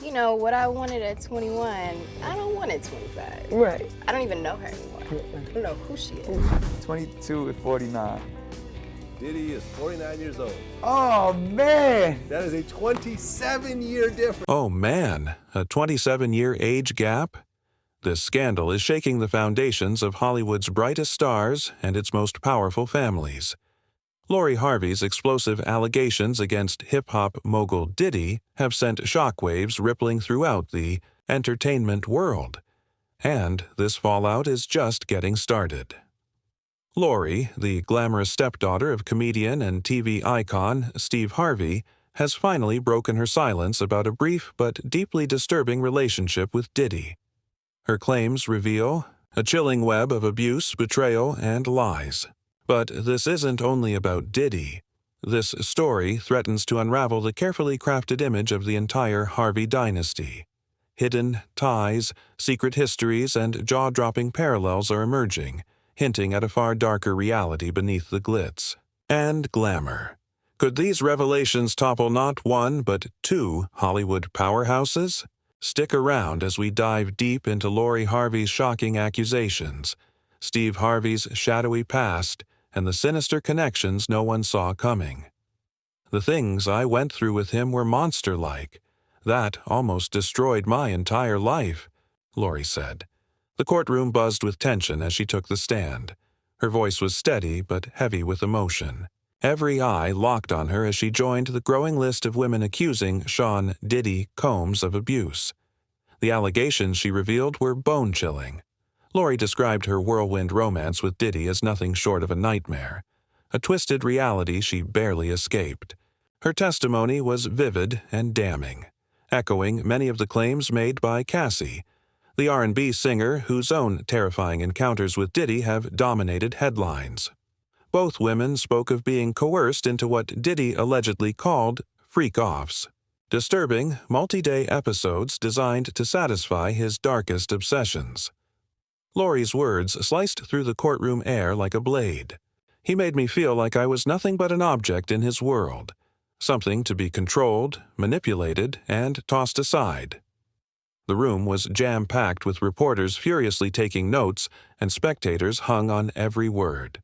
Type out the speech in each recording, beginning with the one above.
you know, what I wanted at 21, I don't want at 25. Right. I don't even know her anymore. I don't know who she is. 22 at 49. Diddy is 49 years old. Oh, man. That is a 27-year difference. Oh man, a 27-year age gap? This scandal is shaking the foundations of Hollywood's brightest stars and its most powerful families. Lori Harvey's explosive allegations against hip-hop mogul Diddy have sent shockwaves rippling throughout the entertainment world. And this fallout is just getting started. Lori, the glamorous stepdaughter of comedian and TV icon Steve Harvey, has finally broken her silence about a brief but deeply disturbing relationship with Diddy. Her claims reveal a chilling web of abuse, betrayal, and lies. But this isn't only about Diddy. This story threatens to unravel the carefully crafted image of the entire Harvey dynasty. Hidden ties, secret histories, and jaw-dropping parallels are emerging, hinting at a far darker reality beneath the glitz and glamour. Could these revelations topple not one but two Hollywood powerhouses? Stick around as we dive deep into Lori Harvey's shocking accusations, Steve Harvey's shadowy past, and the sinister connections no one saw coming. The things I went through with him were monster-like. That almost destroyed my entire life, Lori said. The courtroom buzzed with tension as she took the stand. Her voice was steady but heavy with emotion. Every eye locked on her as she joined the growing list of women accusing Sean Diddy Combs of abuse. The allegations she revealed were bone-chilling. Lori described her whirlwind romance with Diddy as nothing short of a nightmare, a twisted reality she barely escaped. Her testimony was vivid and damning, echoing many of the claims made by Cassie, the R&B singer whose own terrifying encounters with Diddy have dominated headlines. Both women spoke of being coerced into what Diddy allegedly called freak-offs, disturbing, multi-day episodes designed to satisfy his darkest obsessions. Lori's words sliced through the courtroom air like a blade. He made me feel like I was nothing but an object in his world, something to be controlled, manipulated, and tossed aside. The room was jam-packed with reporters furiously taking notes and spectators hung on every word.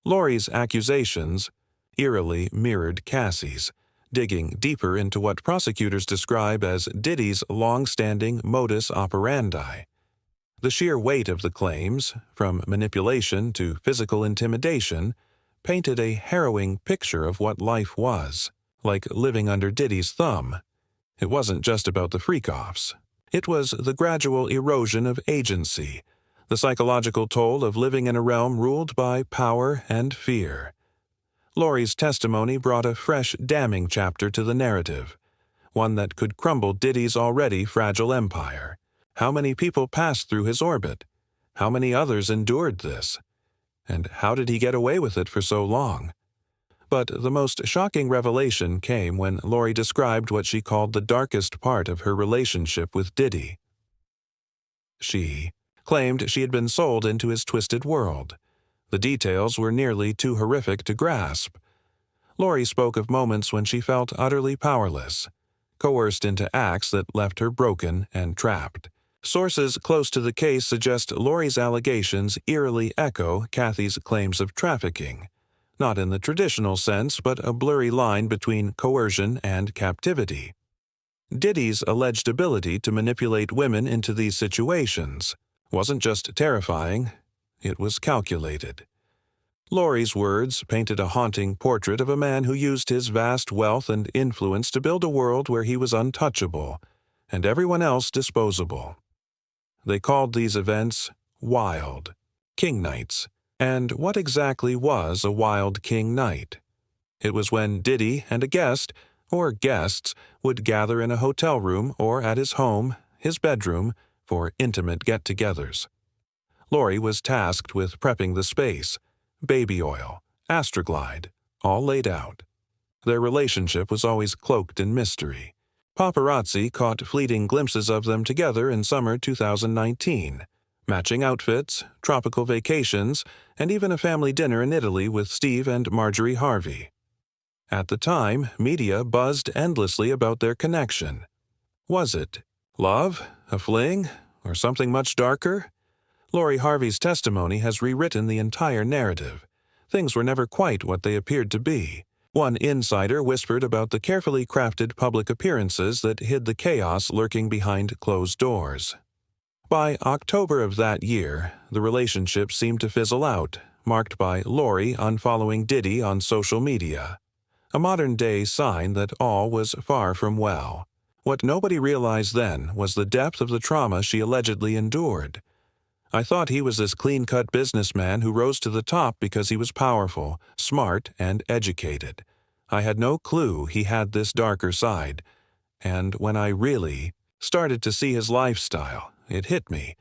Lori's accusations eerily mirrored Cassie's, digging deeper into what prosecutors describe as Diddy's long-standing modus operandi. The sheer weight of the claims, from manipulation to physical intimidation, painted a harrowing picture of what life was, like living under Diddy's thumb. It wasn't just about the freak-offs. It was the gradual erosion of agency, the psychological toll of living in a realm ruled by power and fear. Lori's testimony brought a fresh, damning chapter to the narrative, one that could crumble Diddy's already fragile empire. How many people passed through his orbit? How many others endured this? And how did he get away with it for so long? But the most shocking revelation came when Lori described what she called the darkest part of her relationship with Diddy. She claimed she had been sold into his twisted world. The details were nearly too horrific to grasp. Lori spoke of moments when she felt utterly powerless, coerced into acts that left her broken and trapped. Sources close to the case suggest Lori's allegations eerily echo Kathy's claims of trafficking, not in the traditional sense, but a blurry line between coercion and captivity. Diddy's alleged ability to manipulate women into these situations wasn't just terrifying, it was calculated. Lori's words painted a haunting portrait of a man who used his vast wealth and influence to build a world where he was untouchable, and everyone else disposable. They called these events wild, king nights. And what exactly was a wild king night? It was when Diddy and a guest, or guests, would gather in a hotel room or at his home, his bedroom, for intimate get-togethers. Lori was tasked with prepping the space, baby oil, Astroglide, all laid out. Their relationship was always cloaked in mystery. Paparazzi caught fleeting glimpses of them together in summer 2019, matching outfits, tropical vacations, and even a family dinner in Italy with Steve and Marjorie Harvey. At the time, media buzzed endlessly about their connection. Was it love, a fling, or something much darker? Lori Harvey's testimony has rewritten the entire narrative. Things were never quite what they appeared to be. One insider whispered about the carefully crafted public appearances that hid the chaos lurking behind closed doors. By October of that year, the relationship seemed to fizzle out, marked by Lori unfollowing Diddy on social media. A modern-day sign that all was far from well. What nobody realized then was the depth of the trauma she allegedly endured. I thought he was this clean-cut businessman who rose to the top because he was powerful, smart, and educated. I had no clue he had this darker side. And when I really started to see his lifestyle, it hit me.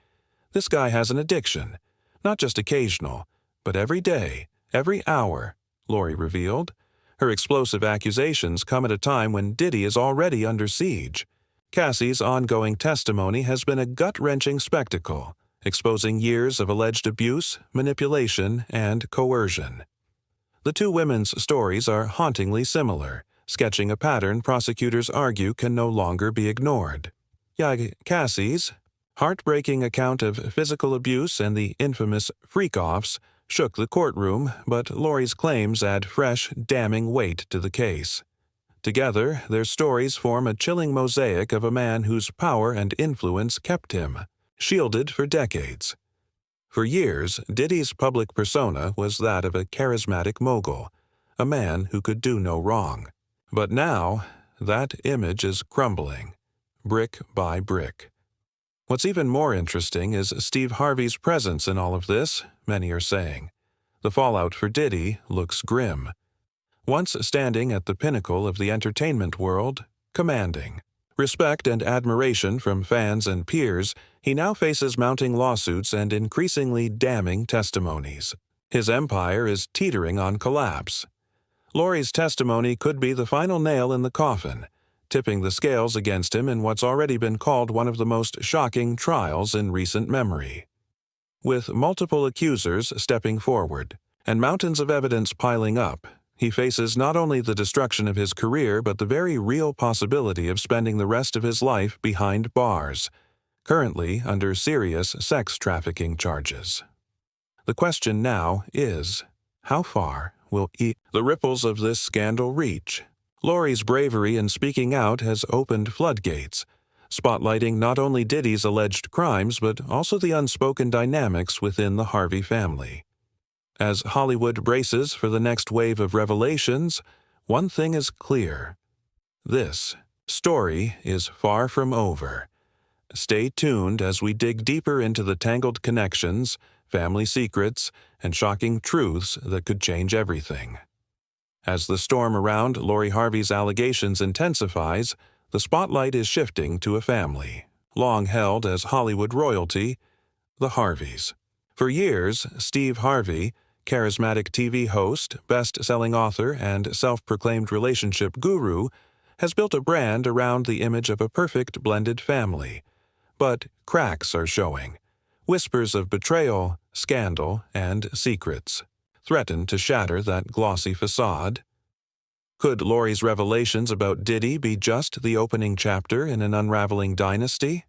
This guy has an addiction. Not just occasional, but every day, every hour, Lori revealed. Her explosive accusations come at a time when Diddy is already under siege. Cassie's ongoing testimony has been a gut-wrenching spectacle, exposing years of alleged abuse, manipulation, and coercion. The two women's stories are hauntingly similar, sketching a pattern prosecutors argue can no longer be ignored. Cassie's heartbreaking account of physical abuse and the infamous freak-offs shook the courtroom, but Lori's claims add fresh, damning weight to the case. Together, their stories form a chilling mosaic of a man whose power and influence kept him shielded for decades. For years, Diddy's public persona was that of a charismatic mogul, a man who could do no wrong. But now, that image is crumbling, brick by brick. What's even more interesting is Steve Harvey's presence in all of this, many are saying. The fallout for Diddy looks grim. Once standing at the pinnacle of the entertainment world, commanding respect and admiration from fans and peers, he now faces mounting lawsuits and increasingly damning testimonies. His empire is teetering on collapse. Lori's testimony could be the final nail in the coffin, tipping the scales against him in what's already been called one of the most shocking trials in recent memory. With multiple accusers stepping forward and mountains of evidence piling up, he faces not only the destruction of his career but the very real possibility of spending the rest of his life behind bars, currently under serious sex trafficking charges. The question now is, how far will the ripples of this scandal reach? Lori's bravery in speaking out has opened floodgates, spotlighting not only Diddy's alleged crimes but also the unspoken dynamics within the Harvey family. As Hollywood braces for the next wave of revelations, one thing is clear. This story is far from over. Stay tuned as we dig deeper into the tangled connections, family secrets, and shocking truths that could change everything. As the storm around Lori Harvey's allegations intensifies, the spotlight is shifting to a family, long held as Hollywood royalty, the Harveys. For years, Steve Harvey, charismatic TV host, best-selling author, and self-proclaimed relationship guru, has built a brand around the image of a perfect blended family. But cracks are showing. Whispers of betrayal, scandal, and secrets threaten to shatter that glossy facade. Could Lori's revelations about Diddy be just the opening chapter in an unraveling dynasty?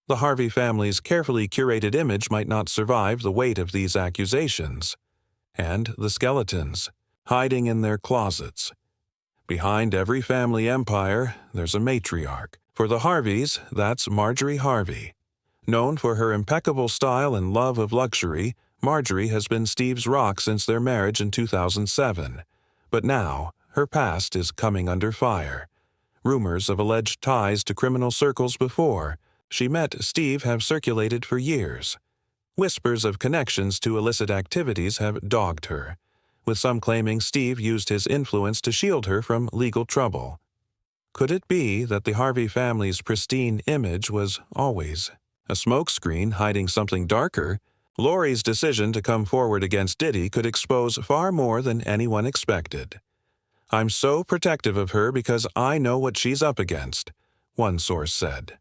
The Harvey family's carefully curated image might not survive the weight of these accusations. And the skeletons, hiding in their closets. Behind every family empire, there's a matriarch. For the Harveys, that's Marjorie Harvey. Known for her impeccable style and love of luxury, Marjorie has been Steve's rock since their marriage in 2007. But now, her past is coming under fire. Rumors of alleged ties to criminal circles before she met Steve have circulated for years. Whispers of connections to illicit activities have dogged her, with some claiming Steve used his influence to shield her from legal trouble. Could it be that the Harvey family's pristine image was always a smokescreen hiding something darker? Lori's decision to come forward against Diddy could expose far more than anyone expected. "I'm so protective of her because I know what she's up against," one source said.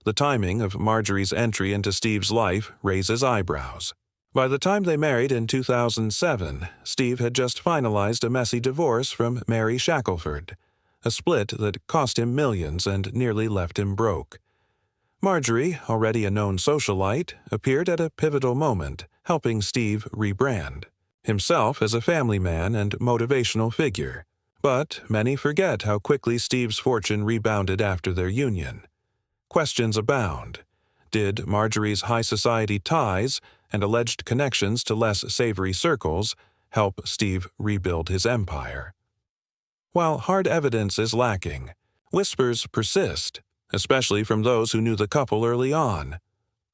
The timing of Marjorie's entry into Steve's life raises eyebrows. By the time they married in 2007, Steve had just finalized a messy divorce from Mary Shackelford, a split that cost him millions and nearly left him broke. Marjorie, already a known socialite, appeared at a pivotal moment, helping Steve rebrand himself as a family man and motivational figure. But many forget how quickly Steve's fortune rebounded after their union. Questions abound. Did Marjorie's high society ties and alleged connections to less savory circles help Steve rebuild his empire? While hard evidence is lacking, whispers persist, especially from those who knew the couple early on.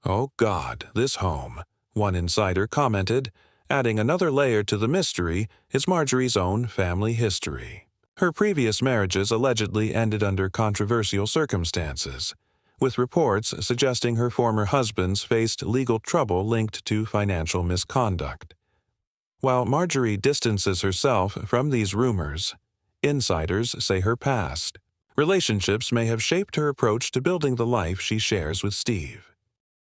"Oh God, this home," one insider commented, adding another layer to the mystery is Marjorie's own family history. Her previous marriages allegedly ended under controversial circumstances, with reports suggesting her former husbands faced legal trouble linked to financial misconduct. While Marjorie distances herself from these rumors, insiders say her past relationships may have shaped her approach to building the life she shares with Steve.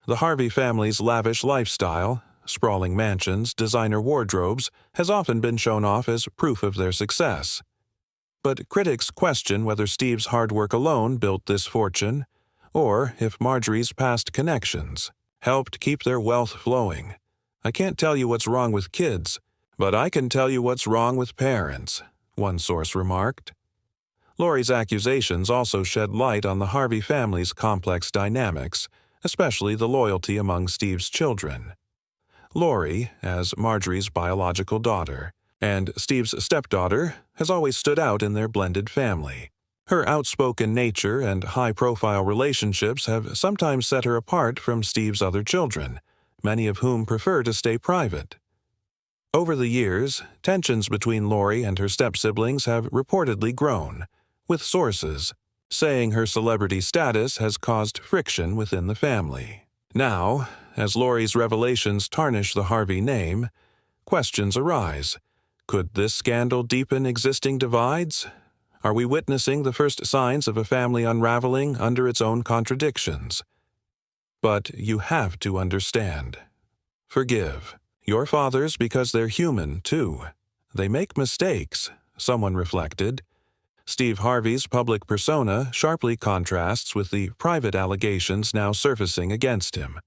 The Harvey family's lavish lifestyle, sprawling mansions, designer wardrobes, has often been shown off as proof of their success. But critics question whether Steve's hard work alone built this fortune, or if Marjorie's past connections helped keep their wealth flowing. "I can't tell you what's wrong with kids, but I can tell you what's wrong with parents," one source remarked. Lori's accusations also shed light on the Harvey family's complex dynamics, especially the loyalty among Steve's children. Lori, as Marjorie's biological daughter, and Steve's stepdaughter, has always stood out in their blended family. Her outspoken nature and high-profile relationships have sometimes set her apart from Steve's other children, many of whom prefer to stay private. Over the years, tensions between Lori and her step-siblings have reportedly grown, with sources saying her celebrity status has caused friction within the family. Now, as Lori's revelations tarnish the Harvey name, questions arise. Could this scandal deepen existing divides? Are we witnessing the first signs of a family unraveling under its own contradictions? But you have to understand. Forgive your fathers because they're human, too. They make mistakes, someone reflected. Steve Harvey's public persona sharply contrasts with the private allegations now surfacing against him.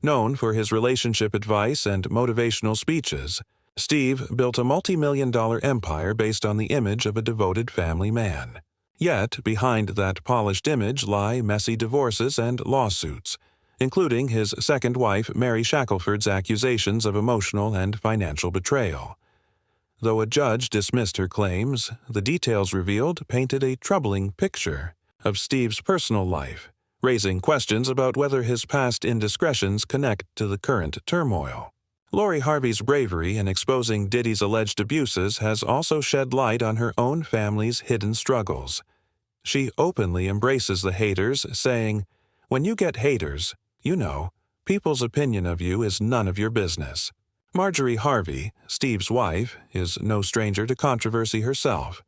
Known for his relationship advice and motivational speeches, Steve built a multi-million-dollar empire based on the image of a devoted family man. Yet, behind that polished image lie messy divorces and lawsuits, including his second wife Mary Shackelford's accusations of emotional and financial betrayal. Though a judge dismissed her claims, the details revealed painted a troubling picture of Steve's personal life, raising questions about whether his past indiscretions connect to the current turmoil. Lori Harvey's bravery in exposing Diddy's alleged abuses has also shed light on her own family's hidden struggles. She openly embraces the haters, saying, "When you get haters, you know, people's opinion of you is none of your business." Marjorie Harvey, Steve's wife, is no stranger to controversy herself.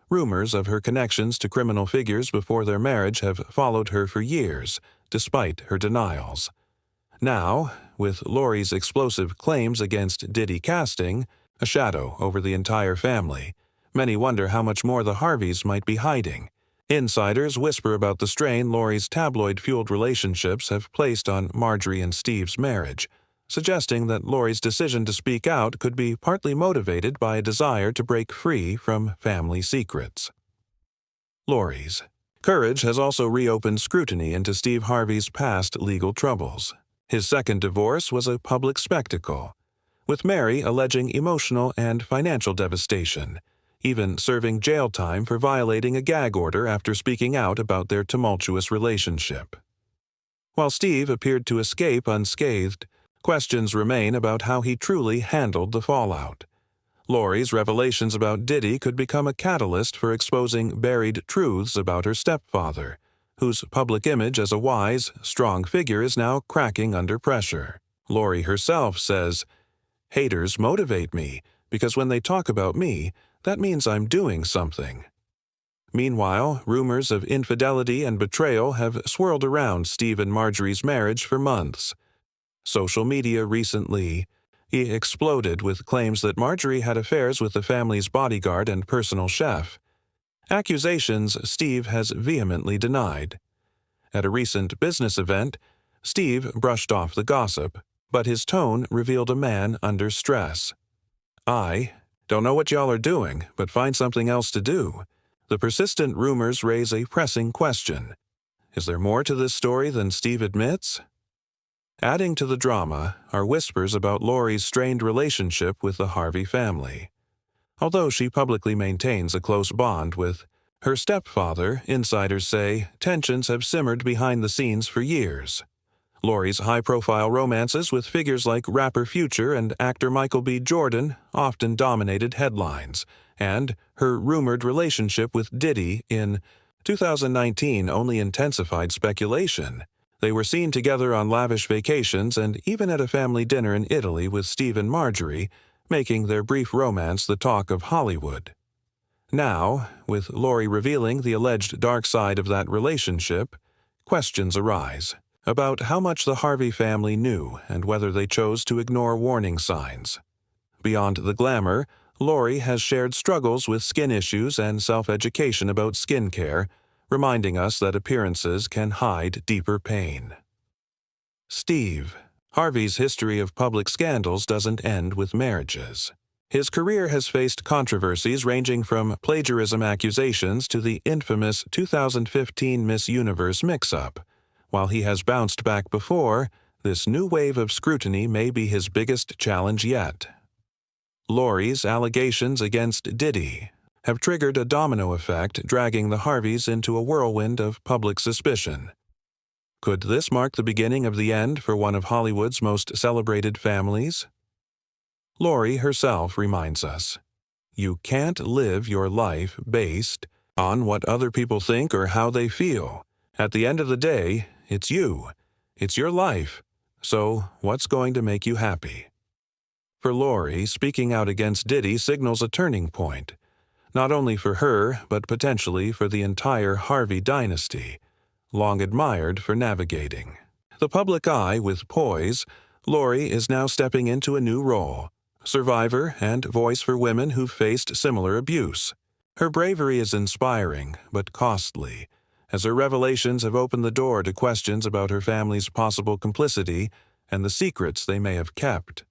Rumors of her connections to criminal figures before their marriage have followed her for years, despite her denials. Now, with Lori's explosive claims against Diddy casting a shadow over the entire family, many wonder how much more the Harveys might be hiding. Insiders whisper about the strain Lori's tabloid-fueled relationships have placed on Marjorie and Steve's marriage, suggesting that Lori's decision to speak out could be partly motivated by a desire to break free from family secrets. Lori's courage has also reopened scrutiny into Steve Harvey's past legal troubles. His second divorce was a public spectacle, with Mary alleging emotional and financial devastation, even serving jail time for violating a gag order after speaking out about their tumultuous relationship. While Steve appeared to escape unscathed, questions remain about how he truly handled the fallout. Lori's revelations about Diddy could become a catalyst for exposing buried truths about her stepfather, whose public image as a wise, strong figure is now cracking under pressure. Lori herself says, "Haters motivate me, because when they talk about me, that means I'm doing something." Meanwhile, rumors of infidelity and betrayal have swirled around Steve and Marjorie's marriage for months. Social media recently exploded with claims that Marjorie had affairs with the family's bodyguard and personal chef. Accusations Steve has vehemently denied. At a recent business event, Steve brushed off the gossip, but his tone revealed a man under stress. "I don't know what y'all are doing, but find something else to do." The persistent rumors raise a pressing question. Is there more to this story than Steve admits? Adding to the drama are whispers about Lori's strained relationship with the Harvey family. Although she publicly maintains a close bond with her stepfather, insiders say tensions have simmered behind the scenes for years. Lori's high-profile romances with figures like rapper Future and actor Michael B. Jordan often dominated headlines, and her rumored relationship with Diddy in 2019 only intensified speculation. They were seen together on lavish vacations and even at a family dinner in Italy with Steve and Marjorie, making their brief romance the talk of Hollywood. Now, with Lori revealing the alleged dark side of that relationship, questions arise about how much the Harvey family knew and whether they chose to ignore warning signs. Beyond the glamour, Lori has shared struggles with skin issues and self-education about skincare, reminding us that appearances can hide deeper pain. Steve. Harvey's history of public scandals doesn't end with marriages. His career has faced controversies ranging from plagiarism accusations to the infamous 2015 Miss Universe mix-up. While he has bounced back before, this new wave of scrutiny may be his biggest challenge yet. Lori's allegations against Diddy have triggered a domino effect, dragging the Harveys into a whirlwind of public suspicion. Could this mark the beginning of the end for one of Hollywood's most celebrated families? Lori herself reminds us, "You can't live your life based on what other people think or how they feel. At the end of the day, it's you. It's your life. So what's going to make you happy?" For Lori, speaking out against Diddy signals a turning point, not only for her, but potentially for the entire Harvey dynasty, long admired for navigating the public eye with poise. Lori is now stepping into a new role, survivor and voice for women who've faced similar abuse. Her bravery is inspiring, but costly, as her revelations have opened the door to questions about her family's possible complicity and the secrets they may have kept.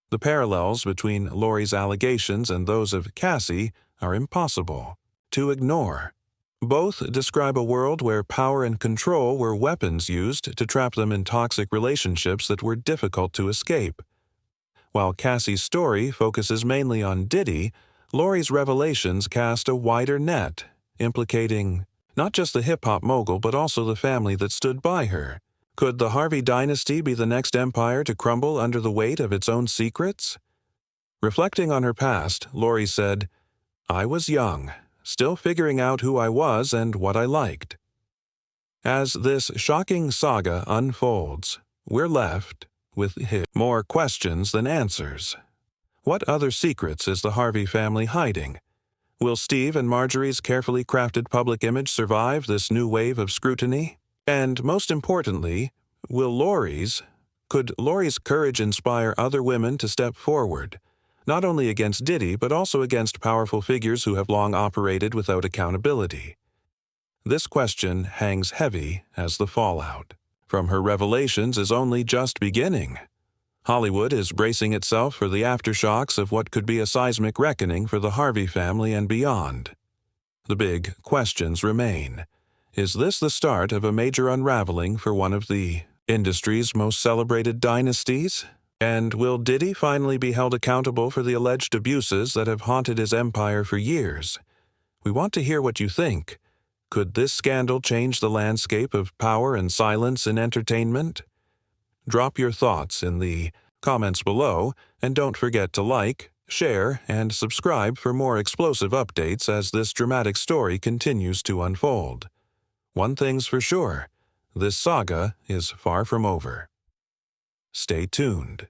The parallels between Lori's allegations and those of Cassie are impossible to ignore. Both describe a world where power and control were weapons used to trap them in toxic relationships that were difficult to escape. While Cassie's story focuses mainly on Diddy, Lori's revelations cast a wider net, implicating not just the hip-hop mogul but also the family that stood by her. Could the Harvey dynasty be the next empire to crumble under the weight of its own secrets? Reflecting on her past, Lori said, "I was young, still figuring out who I was and what I liked." As this shocking saga unfolds, we're left with more questions than answers. What other secrets is the Harvey family hiding? Will Steve and Marjorie's carefully crafted public image survive this new wave of scrutiny? And most importantly, could Lori's courage inspire other women to step forward, not only against Diddy but also against powerful figures who have long operated without accountability? This question hangs heavy as the fallout from her revelations is only just beginning. Hollywood is bracing itself for the aftershocks of what could be a seismic reckoning for the Harvey family and beyond. The big questions remain. Is this the start of a major unraveling for one of the industry's most celebrated dynasties? And will Diddy finally be held accountable for the alleged abuses that have haunted his empire for years? We want to hear what you think. Could this scandal change the landscape of power and silence in entertainment? Drop your thoughts in the comments below, and don't forget to like, share, and subscribe for more explosive updates as this dramatic story continues to unfold. One thing's for sure, this saga is far from over. Stay tuned.